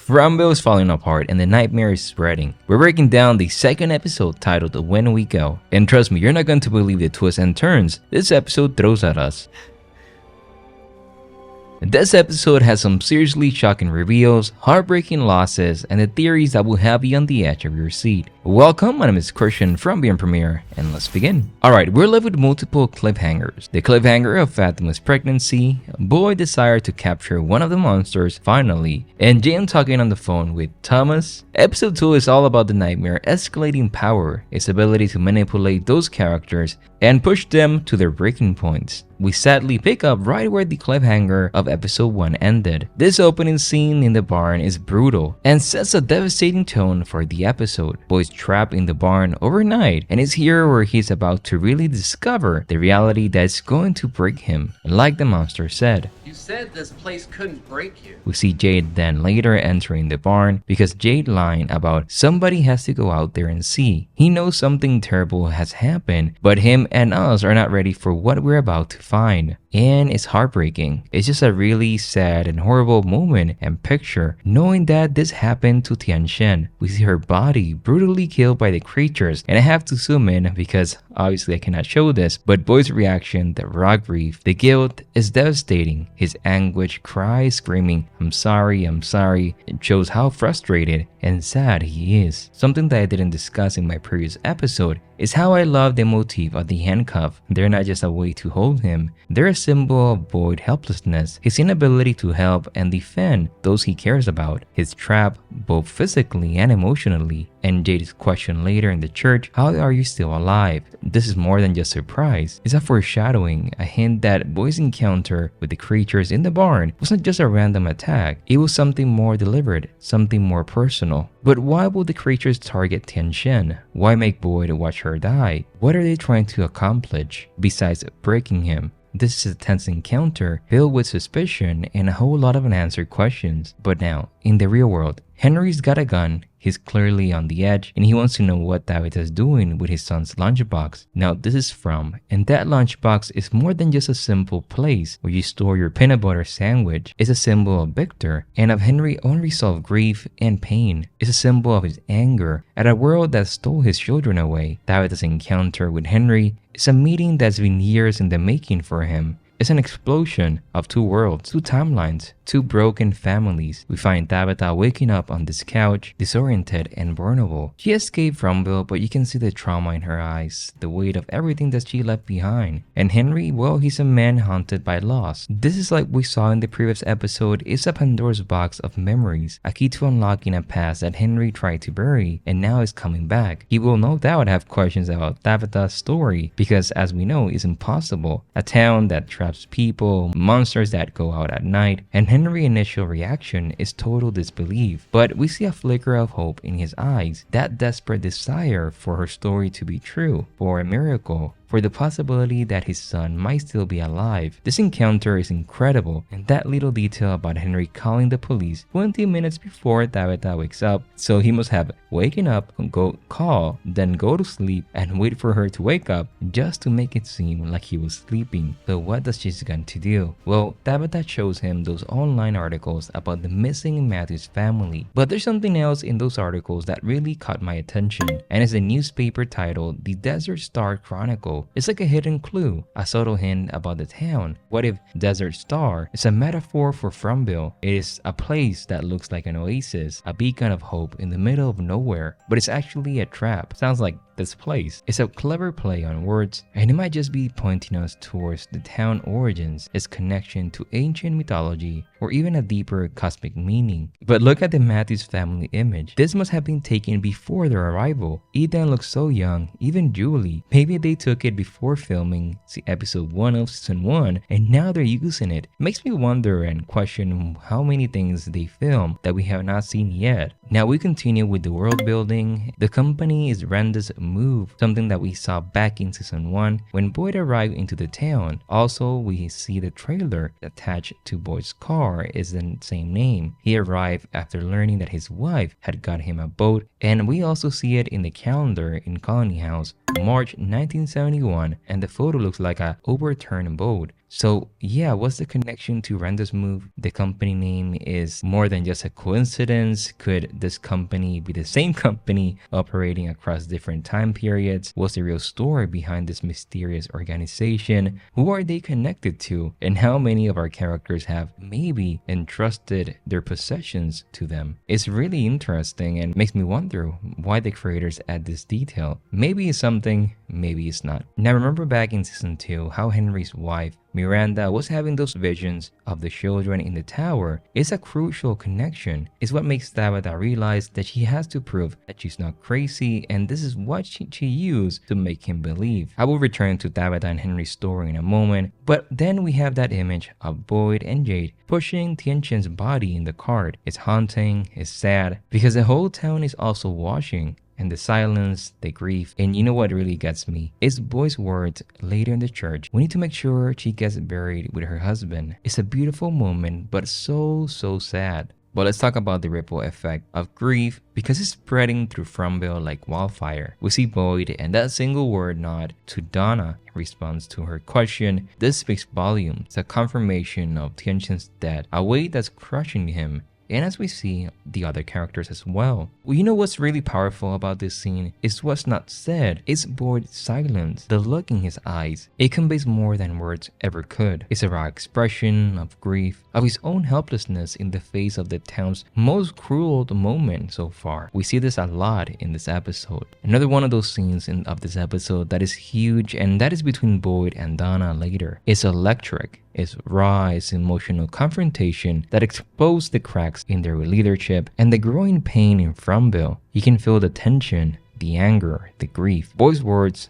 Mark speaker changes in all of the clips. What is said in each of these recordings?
Speaker 1: Fromville is falling apart and the nightmare is spreading. We're breaking down the second episode titled When We Go. And trust me, you're not going to believe the twists and turns this episode throws at us. This episode has some seriously shocking reveals, heartbreaking losses, and the theories that will have you on the edge of your seat. Welcome, my name is Christian from Beyond Premiere, and let's begin. Alright, we're left with multiple cliffhangers. The cliffhanger of Fatima's pregnancy, Boy desire to capture one of the monsters finally, and Jane talking on the phone with Thomas. Episode 2 is all about the nightmare escalating power, its ability to manipulate those characters and push them to their breaking points. We sadly pick up right where the cliffhanger of episode 1 ended. This opening scene in the barn is brutal and sets a devastating tone for the episode. Boy's trapped in the barn overnight and is here where he's about to really discover the reality that's going to break him. And like the monster said,
Speaker 2: "You said this place couldn't break you."
Speaker 1: We see Jade then later entering the barn because Jade lied about somebody has to go out there and see. He knows something terrible has happened, but him and us are not ready for what we're about to find. And it's heartbreaking. It's just a really sad and horrible moment and picture knowing that this happened to Tian-Chen. We see her body brutally killed by the creatures, and I have to zoom in because obviously I cannot show this, but Boy's reaction, the raw grief, the guilt is devastating. His anguish cry screaming, I'm sorry, it shows how frustrated and sad he is. Something that I didn't discuss in my previous episode is how I love the motif of the handcuff. They're not just a way to hold him, they're a symbol of Boyd's helplessness, his inability to help and defend those he cares about, his trap both physically and emotionally. And Jade's question later in the church, how are you still alive? This is more than just surprise. It's a foreshadowing, a hint that Boy's encounter with the creatures in the barn wasn't just a random attack. It was something more deliberate, something more personal. But why would the creatures target Tian-Chen? Why make Boyd watch her die? What are they trying to accomplish besides breaking him? This is a tense encounter filled with suspicion and a whole lot of unanswered questions. But now, in the real world, Henry's got a gun, he's clearly on the edge, and he wants to know what Tabitha is doing with his son's lunchbox. Now this is from, and that lunchbox is more than just a simple place where you store your peanut butter sandwich. It's a symbol of Victor and of Henry's unresolved grief and pain. It's a symbol of his anger at a world that stole his children away. Tabitha's encounter with Henry is a meeting that's been years in the making for him. It's an explosion of two worlds, two timelines, two broken families. We find Tabitha waking up on this couch, disoriented and vulnerable. She escaped Fromville, but you can see the trauma in her eyes, the weight of everything that she left behind. And Henry, well, he's a man haunted by loss. This is like we saw in the previous episode, is a Pandora's box of memories, a key to unlocking a past that Henry tried to bury and now is coming back. He will no doubt have questions about Tabitha's story because, as we know, it's impossible. A town that traps people, monsters that go out at night, and Henry's initial reaction is total disbelief. But we see a flicker of hope in his eyes, that desperate desire for her story to be true, for a miracle, for the possibility that his son might still be alive. This encounter is incredible, and that little detail about Henry calling the police 20 minutes before Tabitha wakes up, so he must have waken up, then go to sleep and wait for her to wake up just to make it seem like he was sleeping. So what does she going to do? Well, Tabitha shows him those online articles about the missing Matthew's family. But there's something else in those articles that really caught my attention, and it's a newspaper titled The Desert Star Chronicle. It's like a hidden clue, a subtle hint about the town. What if Desert Star is a metaphor for Fromville? It is a place that looks like an oasis, a beacon of hope in the middle of nowhere, but it's actually a trap. Sounds like this place. It's a clever play on words, and it might just be pointing us towards the town origins, its connection to ancient mythology, or even a deeper cosmic meaning. But look at the Matthews family image. This must have been taken before their arrival. Ethan looks so young, even Julie. Maybe they took it before filming episode 1 of season 1, and now they're using it. Makes me wonder and question how many things they filmed that we have not seen yet. Now we continue with the world building. The company is Randus move, something that we saw back in season 1 when Boyd arrived into the town. Also, we see the trailer attached to Boyd's car is the same name. He arrived after learning that his wife had got him a boat, and we also see it in the calendar in Colony House, March 1971, and the photo looks like a overturned boat. So yeah, what's the connection to Randus move? The company name is more than just a coincidence. Could this company be the same company operating across different time periods? What's the real story behind this mysterious organization? Who are they connected to? And how many of our characters have maybe entrusted their possessions to them? It's really interesting and makes me wonder why the creators add this detail. Maybe it's something, maybe it's not. Now remember back in season 2 how Henry's wife Miranda was having those visions of the children in the tower. It's a crucial connection. It's what makes Tabitha realize that she has to prove that she's not crazy, and this is what she used to make him believe. I will return to Tabitha and Henry's story in a moment, but then we have that image of Boyd and Jade pushing Tian-Chen's body in the cart. It's haunting, it's sad, because the whole town is also watching. And the silence, the grief, and you know what really gets me? It's Boyd's words later in the church. We need to make sure she gets buried with her husband. It's a beautiful moment, but so sad. But let's talk about the ripple effect of grief because it's spreading through Fromville like wildfire. We see Boyd and that single word nod to Donna in response to her question. This speaks volumes. It's a confirmation of Tian-Chen's death, a weight that's crushing him. And as we see the other characters as well. You know what's really powerful about this scene is what's not said. It's Boyd's silence, the look in his eyes. It conveys more than words ever could. It's a raw expression of grief, of his own helplessness in the face of the town's most cruel moment so far. We see this a lot in this episode. Another one of those scenes of this episode that is huge, and that is between Boyd and Donna later. It's electric. It's raw, it's emotional confrontation that exposed the cracks in their leadership and the growing pain in Fromville. You can feel the tension, the anger, the grief. Boyd's words,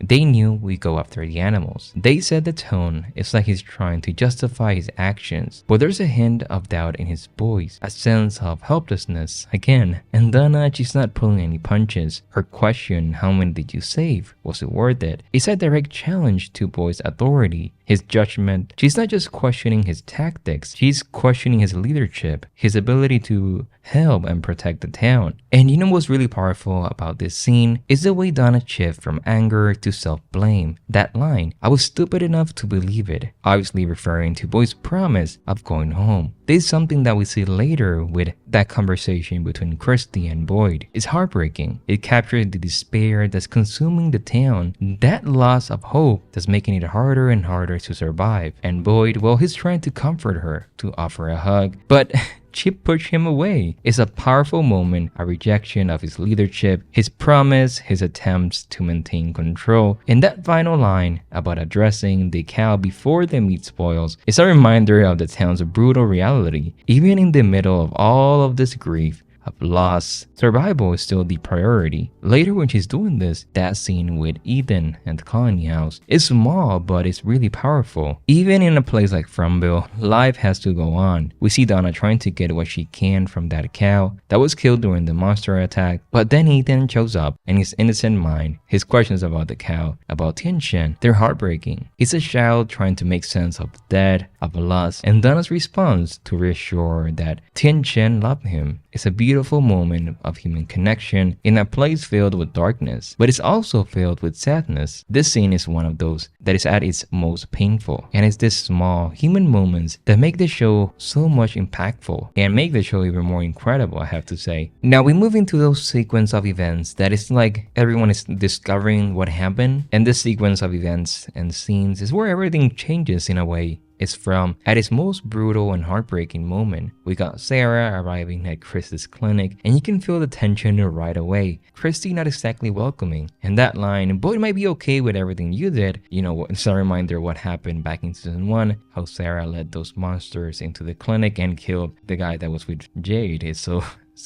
Speaker 1: they knew we go after the animals. They set the tone. It's like he's trying to justify his actions, but there's a hint of doubt in his voice, a sense of helplessness again. And Donna, she's not pulling any punches. Her question, how many did you save? Was it worth it? It's a direct challenge to Boyd's authority, his judgment. She's not just questioning his tactics, she's questioning his leadership, his ability to help and protect the town. And you know what's really powerful about this scene is the way Donna shifts from anger to self-blame. That line, I was stupid enough to believe it, obviously referring to Boyd's promise of going home. This is something that we see later with that conversation between Christy and Boyd. It's heartbreaking. It captures the despair that's consuming the town, that loss of hope that's making it harder and harder to survive. And Boyd, well, he's trying to comfort her, to offer a hug, but she pushed him away. It's a powerful moment, a rejection of his leadership, his promise, his attempts to maintain control. And that final line about addressing the cow before the meat spoils is a reminder of the town's brutal reality. Even in the middle of all of this grief, of loss, survival is still the priority. Later when she's doing this, that scene with Ethan and the colony house is small, but it's really powerful. Even in a place like Fromville, life has to go on. We see Donna trying to get what she can from that cow that was killed during the monster attack, but then Ethan shows up and his innocent mind, his questions about the cow, about Tian-Chen, they're heartbreaking. It's a child trying to make sense of death, of loss, and Donna's response to reassure that Tian-Chen loved him. It's a beautiful moment of human connection in a place filled with darkness, but it's also filled with sadness. This scene is one of those that is at its most painful, and it's these small human moments that make the show so much impactful and make the show even more incredible, I have to say. Now we move into those sequence of events that it's like everyone is discovering what happened, and this sequence of events and scenes is where everything changes in a way. It's from at its most brutal and heartbreaking moment. We got Sarah arriving at Chris's clinic, and you can feel the tension right away. Christy not exactly welcoming, and that line, Boyd might be okay with everything you did. You know, it's a reminder what happened back in season 1, how Sarah led those monsters into the clinic and killed the guy that was with Jade. It's so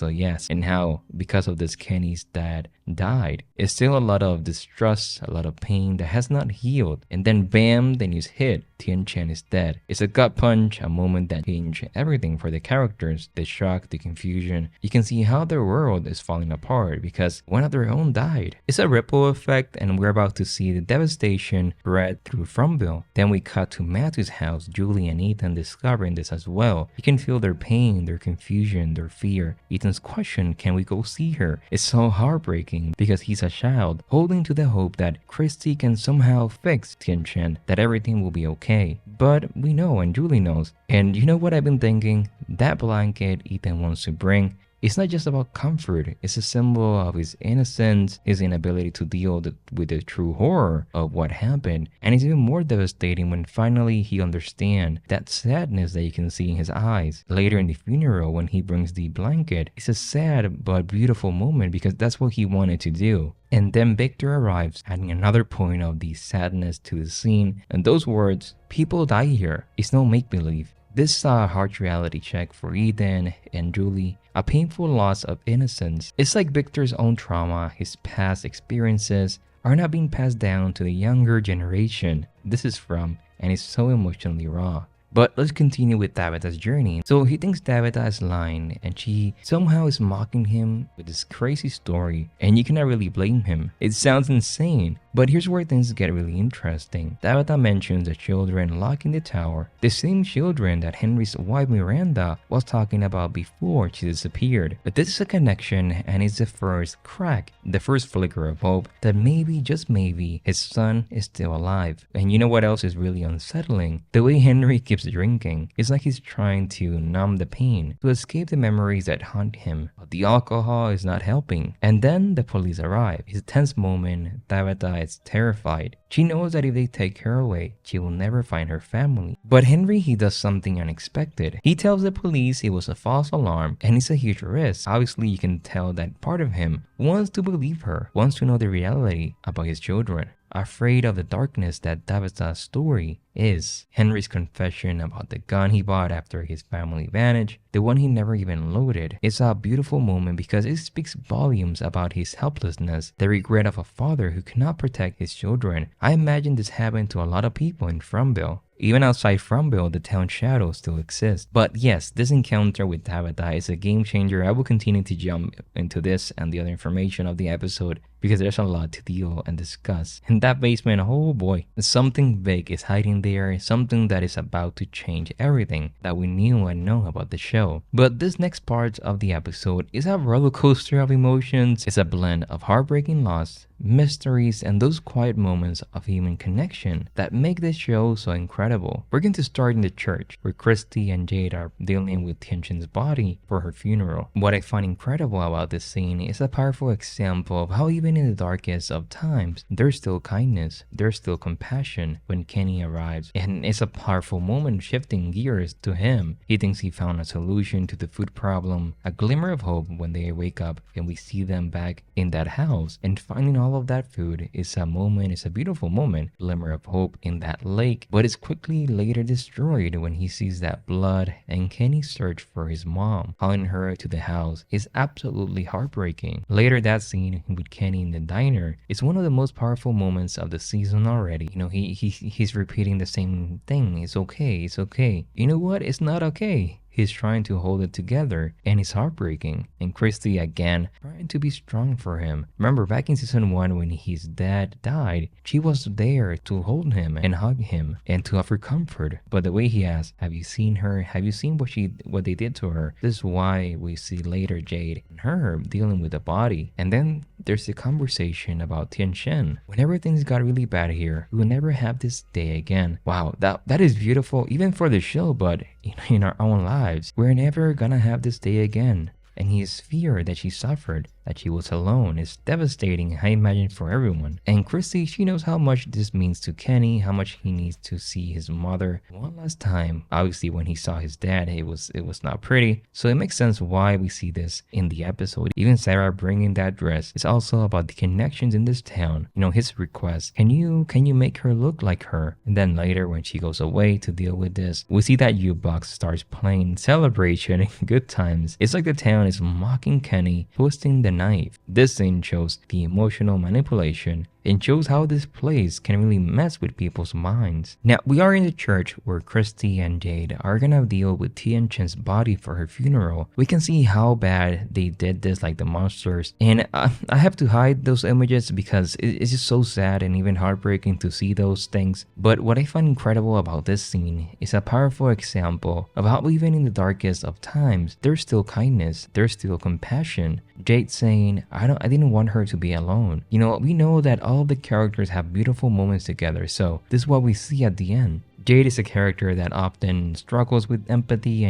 Speaker 1: yes, and how because of this Kenny's dad died. It's still a lot of distrust, a lot of pain that has not healed. And then bam, the news hit. Tian-Chen is dead. It's a gut punch, a moment that changed everything for the characters. The shock, the confusion. You can see how their world is falling apart because one of their own died. It's a ripple effect, and we're about to see the devastation spread through Fromville. Then we cut to Matthew's house, Julie and Ethan discovering this as well. You can feel their pain, their confusion, their fear. Ethan's question, can we go see her? It's so heartbreaking. crying because he's a child, holding to the hope that Christy can somehow fix Tian-Chen, that everything will be okay. But we know, and Julie knows. And you know what I've been thinking? That blanket Ethan wants to bring, it's not just about comfort, it's a symbol of his innocence, his inability to deal with the true horror of what happened, and it's even more devastating when finally he understands that sadness that you can see in his eyes. Later in the funeral, when he brings the blanket, it's a sad but beautiful moment because that's what he wanted to do. And then Victor arrives, adding another point of the sadness to the scene, and those words, "People die here," it's no make-believe. This is a harsh reality check for Ethan and Julie, a painful loss of innocence. It's like Victor's own trauma, his past experiences, are not being passed down to the younger generation this is from, and it's so emotionally raw. But let's continue with Tabitha's journey. So he thinks Tabitha is lying and she somehow is mocking him with this crazy story, and you cannot really blame him. It sounds insane, but here's where things get really interesting. Tabitha mentions the children locked in the tower, the same children that Henry's wife Miranda was talking about before she disappeared. But this is a connection, and it's the first crack, the first flicker of hope that maybe, just maybe, his son is still alive. And you know what else is really unsettling? The way Henry keeps drinking. It's like he's trying to numb the pain, to escape the memories that haunt him. But the alcohol is not helping. And then the police arrive. It's a tense moment. Tabitha is terrified. She knows that if they take her away, she will never find her family. But Henry, he does something unexpected. He tells the police it was a false alarm and it's a huge risk. Obviously, you can tell that part of him wants to believe her, wants to know the reality about his children. Afraid of the darkness that Tabitha's story is. Henry's confession about the gun he bought after his family vanished, the one he never even loaded, is a beautiful moment because it speaks volumes about his helplessness, the regret of a father who cannot protect his children. I imagine this happened to a lot of people in Fromville. Even outside Fromville, the town shadow still exists. But yes, this encounter with Tabitha is a game changer. I will continue to jump into this and the other information of the episode because there's a lot to deal and discuss. In that basement, oh boy, something big is hiding there, something that is about to change everything that we knew and know about the show. But this next part of the episode is a roller coaster of emotions. It's a blend of heartbreaking loss, mysteries, and those quiet moments of human connection that make this show so incredible. We're going to start in the church, where Christy and Jade are dealing with Tian-Chen's body for her funeral. What I find incredible about this scene is a powerful example of how even in the darkest of times, there's still kindness, there's still compassion when Kenny arrives. And it's a powerful moment shifting gears to him. He thinks he found a solution to the food problem, a glimmer of hope when they wake up and we see them back in that house, and finding all of that food is a moment, it's a beautiful moment, glimmer of hope in that lake, but it's quickly later destroyed when he sees that blood, and Kenny's search for his mom, calling her to the house, is absolutely heartbreaking. Later that scene with Kenny in the diner is one of the most powerful moments of the season already. You know, he's repeating the same thing. It's okay, it's okay. You know what? It's not okay. He's trying to hold it together, and it's heartbreaking. And Christy again trying to be strong for him. Remember back in season 1 when his dad died, she was there to hold him and hug him and to offer comfort. But the way he asked, have you seen her? Have you seen what they did to her? This is why we see later Jade and her dealing with the body. And then there's the conversation about Tian-Chen. Whenever things got really bad here, we will never have this day again. Wow, that is beautiful even for the show, but in our own lives, we're never gonna have this day again. And his fear that she suffered, that she was alone, is devastating, I imagine, for everyone. And Christy, she knows how much this means to Kenny, how much he needs to see his mother one last time. Obviously, when he saw his dad, it was not pretty. So it makes sense why we see this in the episode. Even Sarah bringing that dress is also about the connections in this town. You know, his request, can you make her look like her? And then later, when she goes away to deal with this, we see that U-Box starts playing Celebration and Good Times. It's like the town is mocking Kenny, twisting the knife. This scene shows the emotional manipulation and shows how this place can really mess with people's minds. Now, we are in the church where Christy and Jade are gonna deal with Tian-Chen's body for her funeral. We can see how bad they did this, like the monsters, and I have to hide those images because it's just so sad and even heartbreaking to see those things. But what I find incredible about this scene is a powerful example of how even in the darkest of times, there's still kindness, there's still compassion. Jade saying, I didn't want her to be alone. You know, we know that all the characters have beautiful moments together, so this is what we see at the end. Jade is a character that often struggles with empathy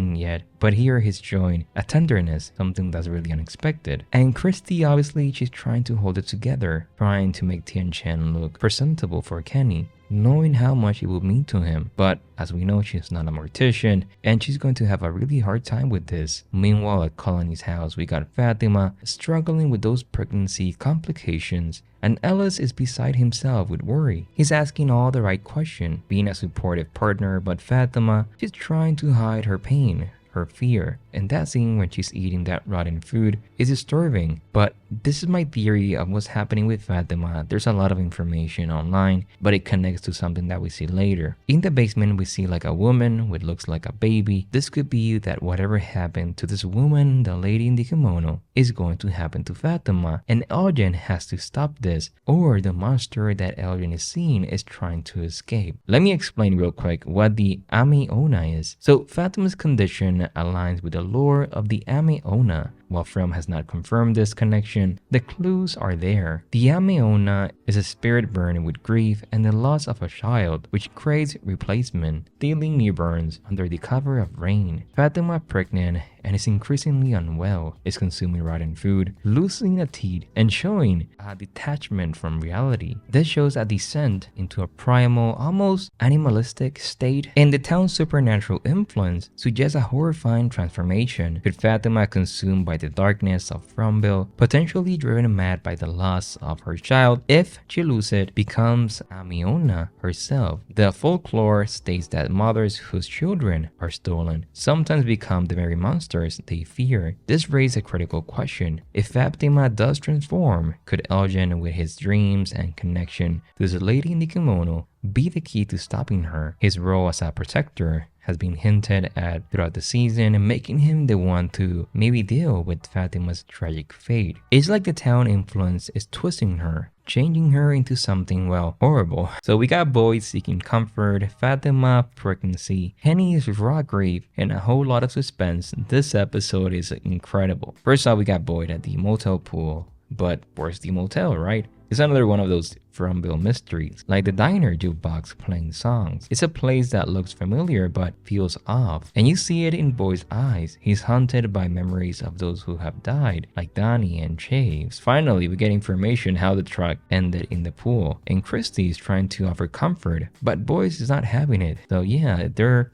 Speaker 1: but here he's showing a tenderness, something that's really unexpected. And Christy, obviously, she's trying to hold it together, trying to make Tian-Chen look presentable for Kenny, knowing how much it will mean to him. But as we know, she's not a mortician, and she's going to have a really hard time with this. Meanwhile, at Colony's house, we got Fatima struggling with those pregnancy complications, and Ellis is beside himself with worry. He's asking all the right questions, being a supportive partner, but Fatima, she's trying to hide her pain, her fear. And that scene when she's eating that rotten food is disturbing. But this is my theory of what's happening with Fatima. There's a lot of information online, but it connects to something that we see later. In the basement, we see like a woman which looks like a baby. This could be that whatever happened to this woman, the lady in the kimono, is going to happen to Fatima. And Elgin has to stop this, or the monster that Elgin is seeing is trying to escape. Let me explain real quick what the Ami-Ona is. So Fatima's condition aligns with the lore of the Ami-Ona. While From has not confirmed this connection, the clues are there. The Ami-Ona is a spirit burning with grief and the loss of a child, which creates replacement, stealing newborns under the cover of rain. Fatima, pregnant and is increasingly unwell, is consuming rotten food, losing a teeth, and showing a detachment from reality. This shows a descent into a primal, almost animalistic state, and the town's supernatural influence suggests a horrifying transformation, with Fatima consumed by the darkness of Fromville, potentially driven mad by the loss of her child. If she loses it, becomes Ami-Ona herself. The folklore states that mothers whose children are stolen sometimes become the very monsters they fear. This raises a critical question. If Fatima does transform, could Elgin, with his dreams and connection to the lady in the kimono, be the key to stopping her? His role as a protector has been hinted at throughout the season, making him the one to maybe deal with Fatima's tragic fate. It's like the town influence is twisting her, changing her into something, well, horrible. So we got Boyd seeking comfort, Fatima, pregnancy, Henny's raw grief, and a whole lot of suspense. This episode is incredible. First off, we got Boyd at the motel pool. But where's the motel, right? It's another one of those Fromville mysteries, like the diner jukebox playing songs. It's a place that looks familiar but feels off, and you see it in Boyd's eyes. He's haunted by memories of those who have died, like Donnie and Chaves. Finally, we get information how the truck ended in the pool, and Christy is trying to offer comfort, but Boyd is not having it. So yeah,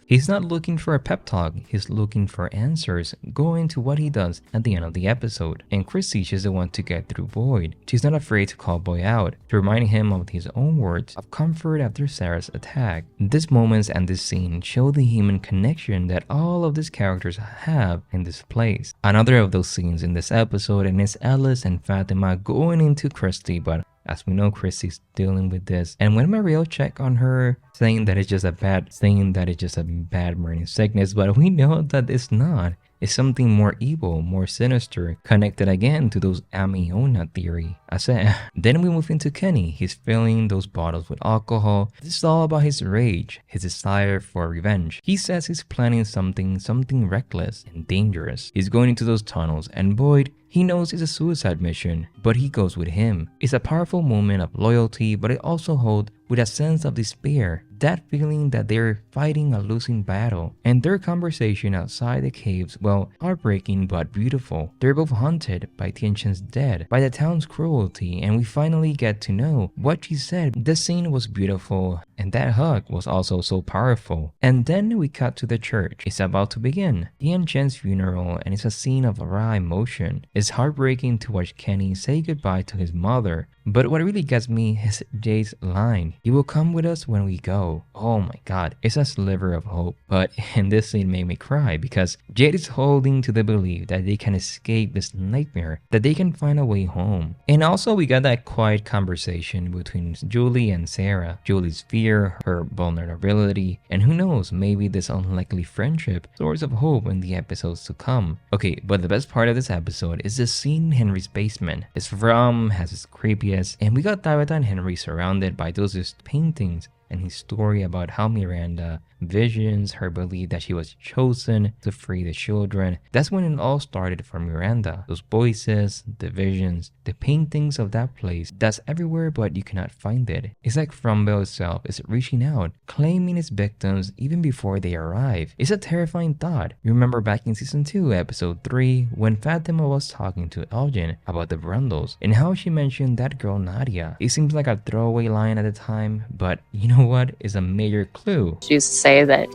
Speaker 1: he's not looking for a pep talk, he's looking for answers, going to what he does at the end of the episode. And Christy, she's the one to get through Boyd. She's not afraid to call Boyd out, to remind him of his own words of comfort after Sarah's attack. These moments and this scene show the human connection that all of these characters have in this place. Another of those scenes in this episode, and it's Ellis and Fatima going into Christy, but as we know, Christy's dealing with this. And when Mariel checked on her, saying that it's just a bad morning sickness, but we know that it's not. It's something more evil, more sinister, connected again to those Ami-Ona theory. Then we move into Kenny. He's filling those bottles with alcohol. This is all about his rage, his desire for revenge. He says he's planning something reckless and dangerous. He's going into those tunnels, and Boyd, he knows it's a suicide mission, but he goes with him. It's a powerful moment of loyalty, but it also holds with a sense of despair, that feeling that they're fighting a losing battle. And their conversation outside the caves, well, heartbreaking but beautiful. They're both haunted by Tian-Chen's death, by the town's cruelty, and we finally get to know what she said. The scene was beautiful, and that hug was also so powerful. And then we cut to the church. It's about to begin Tian-Chen's funeral, and it's a scene of raw emotion. It's heartbreaking to watch Kenny say goodbye to his mother. But what really gets me is Jade's line, "You will come with us when we go." go. Oh my god, it's a sliver of hope. But in this scene made me cry because Jade is holding to the belief that they can escape this nightmare, that they can find a way home. And also we got that quiet conversation between Julie and Sarah. Julie's fear, her vulnerability, and who knows, maybe this unlikely friendship, source of hope in the episodes to come. Okay, but the best part of this episode is the scene in Henry's basement. His from has its creepiest, and we got Tabitha and Henry surrounded by those just paintings and his story about how Miranda visions her belief that she was chosen to free the children. That's when it all started for Miranda. Those voices, the visions, the paintings of that place that's everywhere but you cannot find it. It's like Fromville itself is reaching out, claiming its victims even before they arrive. It's a terrifying thought. You remember back in season 2, episode 3, when Fatima was talking to Elgin about the Brundles and how she mentioned that girl Nadia. It seems like a throwaway line at the time, but you know what? It's a major clue.
Speaker 3: She used to say that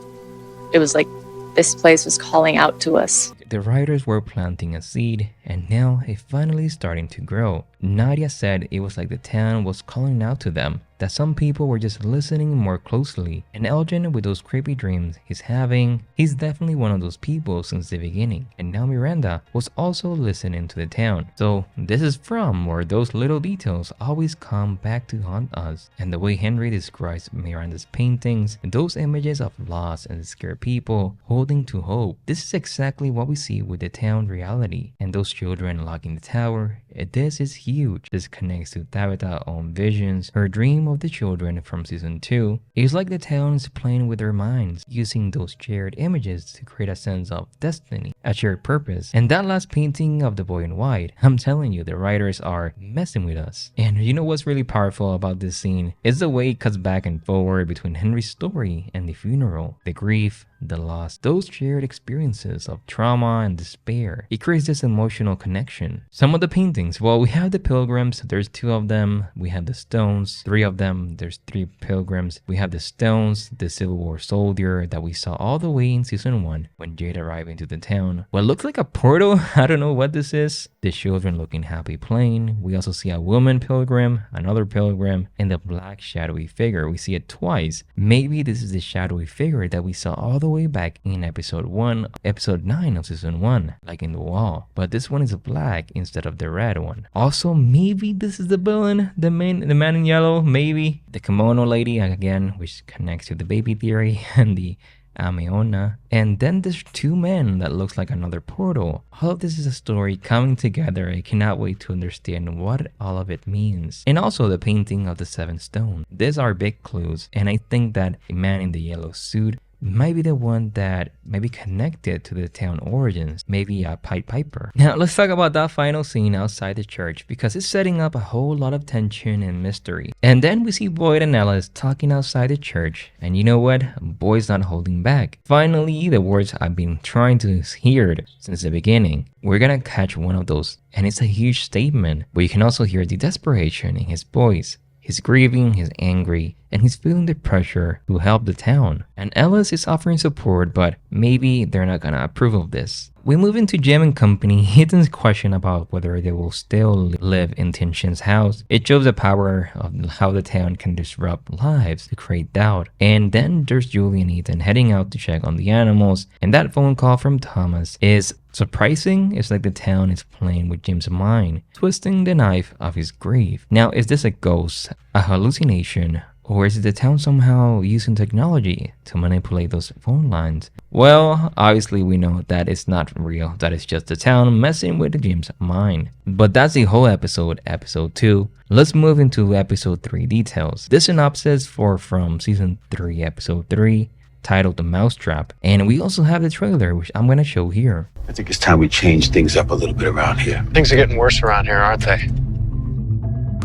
Speaker 3: it was like this place was calling out to us.
Speaker 1: The writers were planting a seed, and now it's finally starting to grow. Nadia said it was like the town was calling out to them, that some people were just listening more closely. And Elgin, with those creepy dreams he's having, he's definitely one of those people since the beginning. And now Miranda was also listening to the town. So this is from where those little details always come back to haunt us. And the way Henry describes Miranda's paintings, those images of loss and scared people holding to hope, this is exactly what we see with the town reality. And those children locked in the tower, this is huge. This connects to Tabitha's own visions, her dream of the children from season 2. It's like the town is playing with their minds, using those shared images to create a sense of destiny, a shared purpose. And that last painting of the boy in white, I'm telling you, the writers are messing with us. And you know what's really powerful about this scene? Is the way it cuts back and forward between Henry's story and the funeral, the grief, the loss, those shared experiences of trauma and despair. It creates this emotional connection. Some of the paintings, well, we have the pilgrims, there's 2 of them. We have the stones, 3 of them, there's 3 pilgrims. We have the stones, the Civil War soldier that we saw all the way in season 1 when Jade arrived into the town. What looks like a portal, I don't know what this is. The children looking happy playing. We also see a woman pilgrim, another pilgrim, and the black shadowy figure. We see it twice. Maybe this is the shadowy figure that we saw all the way back in episode 9 of season 1, like in the wall. But this one is black instead of the red one. Also, maybe this is the villain, the man in yellow, maybe. The kimono lady, again, which connects to the baby theory, and the Ami-Ona. And then there's 2 men that looks like another portal. All of this is a story coming together. I cannot wait to understand what all of it means. And also the painting of the 7 stones. These are big clues, and I think that the man in the yellow suit might be the one that may be connected to the town origins, maybe a Pied Piper. Now let's talk about that final scene outside the church, because it's setting up a whole lot of tension and mystery. And then we see Boyd and Ellis talking outside the church, and you know what? Boyd's not holding back. Finally, the words I've been trying to hear since the beginning. We're gonna catch one of those, and it's a huge statement, but you can also hear the desperation in his voice. He's grieving, he's angry, and he's feeling the pressure to help the town. And Ellis is offering support, but maybe they're not gonna approve of this. We move into Jim and company. Ethan's question about whether they will still live in Tian-Chen's house. It shows the power of how the town can disrupt lives to create doubt. And then there's Julie and Ethan heading out to check on the animals. And that phone call from Thomas is surprising. It's like the town is playing with Jim's mind, twisting the knife of his grief. Now, is this a ghost, a hallucination, or is it the town somehow using technology to manipulate those phone lines? Well, obviously we know that it's not real, that it's just the town messing with Jim's mind. But that's the whole episode, episode 2. Let's move into episode 3 details. This synopsis from season 3, episode 3, titled The Mousetrap. And we also have the trailer, which I'm gonna show here.
Speaker 4: I think it's time we change things up a little bit around here.
Speaker 5: Things are getting worse around here, aren't they?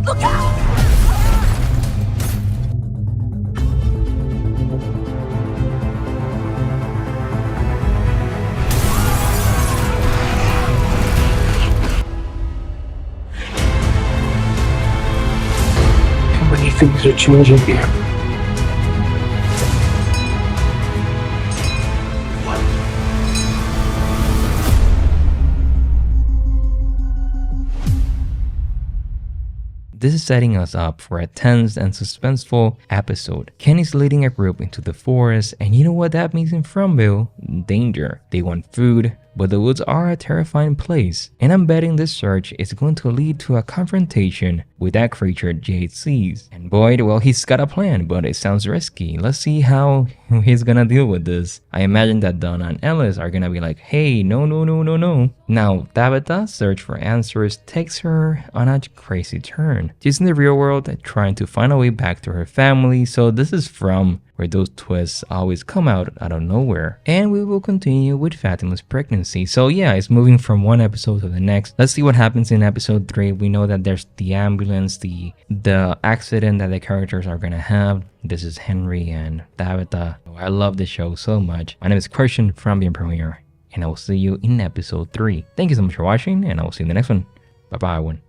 Speaker 6: Look out!
Speaker 4: How many things are changing here?
Speaker 1: This is setting us up for a tense and suspenseful episode. Kenny's leading a group into the forest, and you know what that means in Fromville? Danger. They want food, but the woods are a terrifying place, and I'm betting this search is going to lead to a confrontation with that creature Jade sees. And Boyd, well, he's got a plan, but it sounds risky. Let's see how he's gonna deal with this. I imagine that Donna and Ellis are gonna be like, hey, no. Now, Tabitha's search for answers takes her on a crazy turn. She's in the real world trying to find a way back to her family, so this is from where those twists always come out of nowhere. And we will continue with Fatima's pregnancy. So yeah, it's moving from one episode to the next. Let's see what happens in episode 3. We know that there's the ambulance, the accident that the characters are gonna have. This is Henry and Tabitha. I love the show so much. My name is Christian from the Premiere, and I will see you in episode 3. Thank you so much for watching, and I will see you in the next one. Bye bye, everyone.